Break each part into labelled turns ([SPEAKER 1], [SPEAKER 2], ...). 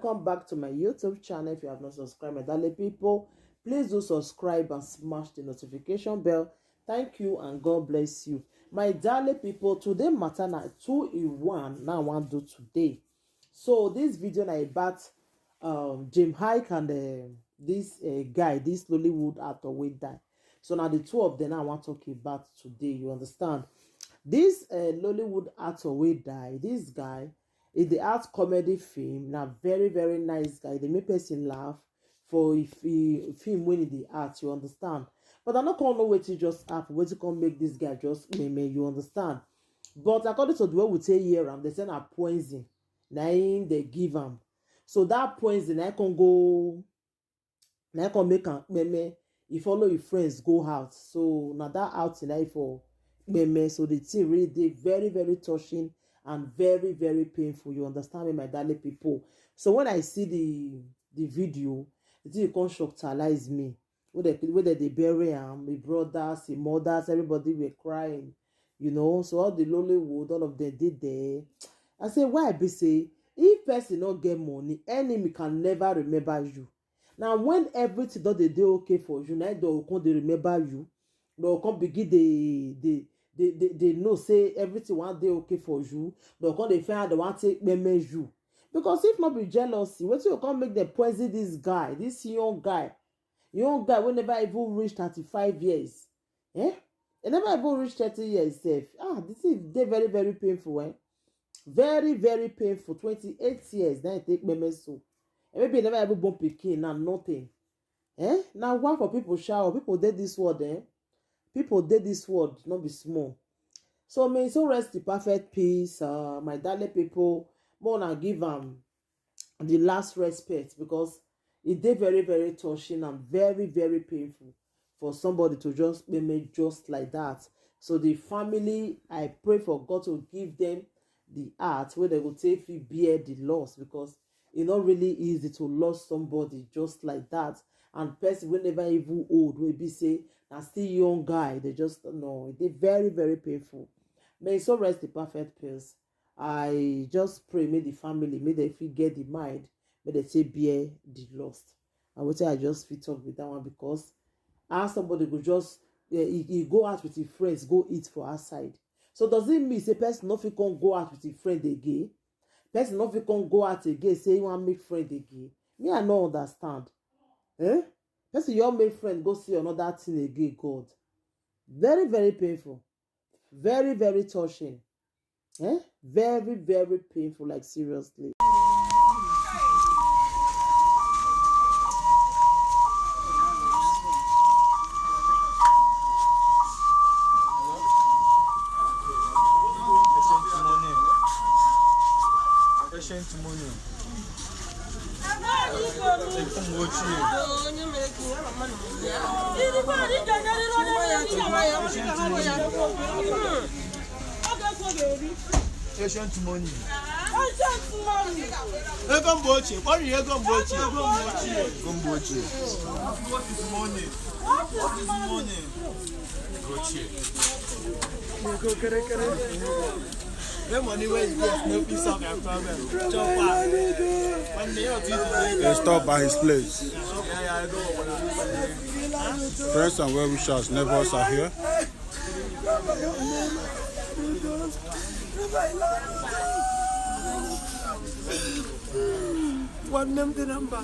[SPEAKER 1] welcome back to my YouTube channel. If you have not subscribed, my darling people, please do subscribe and smash the notification bell. Thank you and God bless you. My darling people, today matter na 2-in-1 now I want to do today. So this video na about Jim Hike and this guy, this Nollywood actor wey die. So now the two of them I want to talk about today. You understand? This Nollywood actor wey die, this guy is the art comedy film. Now very nice guy. They make person laugh for if film when the art, you understand? But I'm not gonna know what to just happen, what to come make this guy just me, you understand? But according to the way we say here, they send a poison. Now they give him. So that poison I can go. Now I can make a meme. You follow your friends go out. So now that out tonight for meme. So the thing really did very touching and very painful. You understand me, my darling people? So when I see the video, the thing can't shocktalize me. Whether they bury him, my brothers, my mothers, everybody were crying, you know. So all the Nollywood, all of them did there. I say, why be say, if person not get money, enemy can never remember you. Now, when everything that they do okay for you, now they remember you. They come begin they know say everything one day okay for you. They come they find they want to take you. Because if not be jealousy, what you come make them poison this guy, this young guy will never even reach 35 years. They never even reach 30 years safe. This is very painful, very painful. 28 years then take Kpeme so. And maybe never ever born pikin now nothing. Now why for people shower? People did this word, People did this word, not be small. So may so rest the perfect peace, my darling people. More na give the last respect, because it did very touching and very painful for somebody to just be made just like that. So the family, I pray for God to give them the heart where they will take bear the loss, because it's not really easy to lose somebody just like that. And person will never even old will be say na still young guy. They just know it very painful. May so rest the perfect peace. I just pray may the family, may they get the mind, may they say bear the lost. I would say I just fit up with that one, because as somebody could just he go out with his friends, go eat for outside. So does it mean say person not fit can go out with his friend again? Person not fit can go out again, say you want make friend again. Me, I no understand. Person you make friend go see another thing again, God. Very painful. Very touching. Very painful, like seriously.
[SPEAKER 2] Patient money. Egomboche. What are you egomboche? Egomboche. What is money? What is money? Goche. The money where you get no piece of your problem.
[SPEAKER 3] They stop by his place. Friends and well-wishers, neighbors are here.
[SPEAKER 2] What name the number?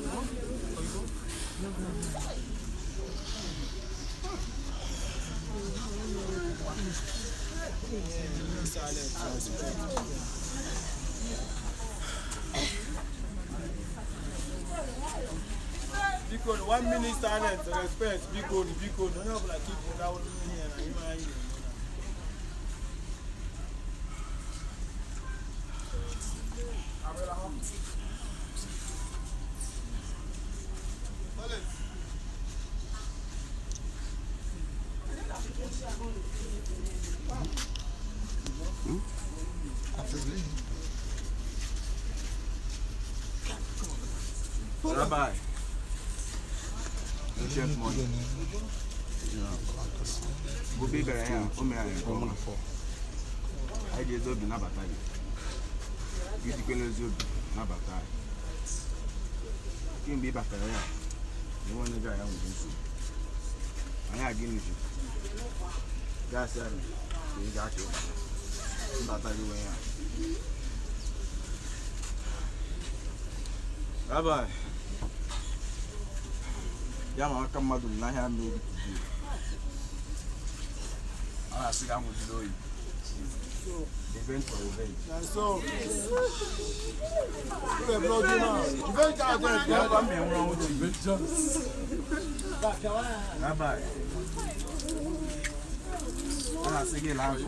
[SPEAKER 2] Because 1 minute silence, respect, because don't have like people that will be here. Rabbi. Chef money. Go be better here. I just don't be na batai. You can use your na batai. can be back there. You want to go out with you. I have given you. That's it. You got it. That's how you went. Bye bye. Yeah, I'm coming to the night. I'm maybe to do. I see I'm going to do it. Event for event. So, you have no dinner. Event are there. You have me around with the event. Bye bye. I see you live.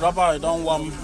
[SPEAKER 3] Rabbi, don't want.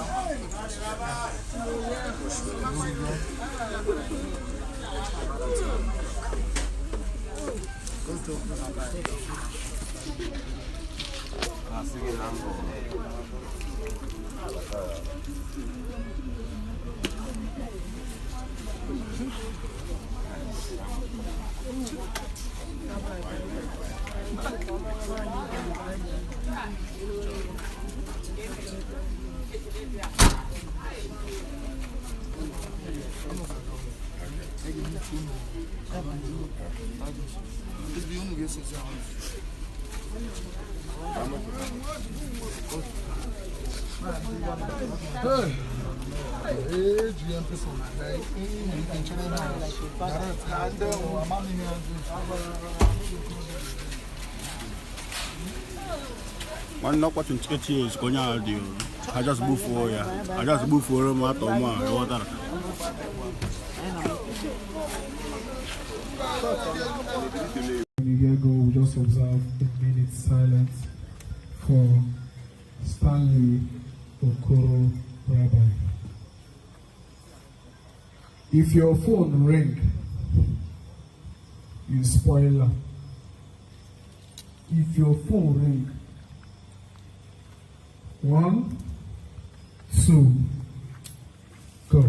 [SPEAKER 3] One not watching 8 years, going out. I just move for ya. I just move for him out of my water.
[SPEAKER 4] When you get go, we just observe a minute silence for Stanley Okoro Rabbi. If your phone ring, you spoiler. If your phone ring, 1, 2, go.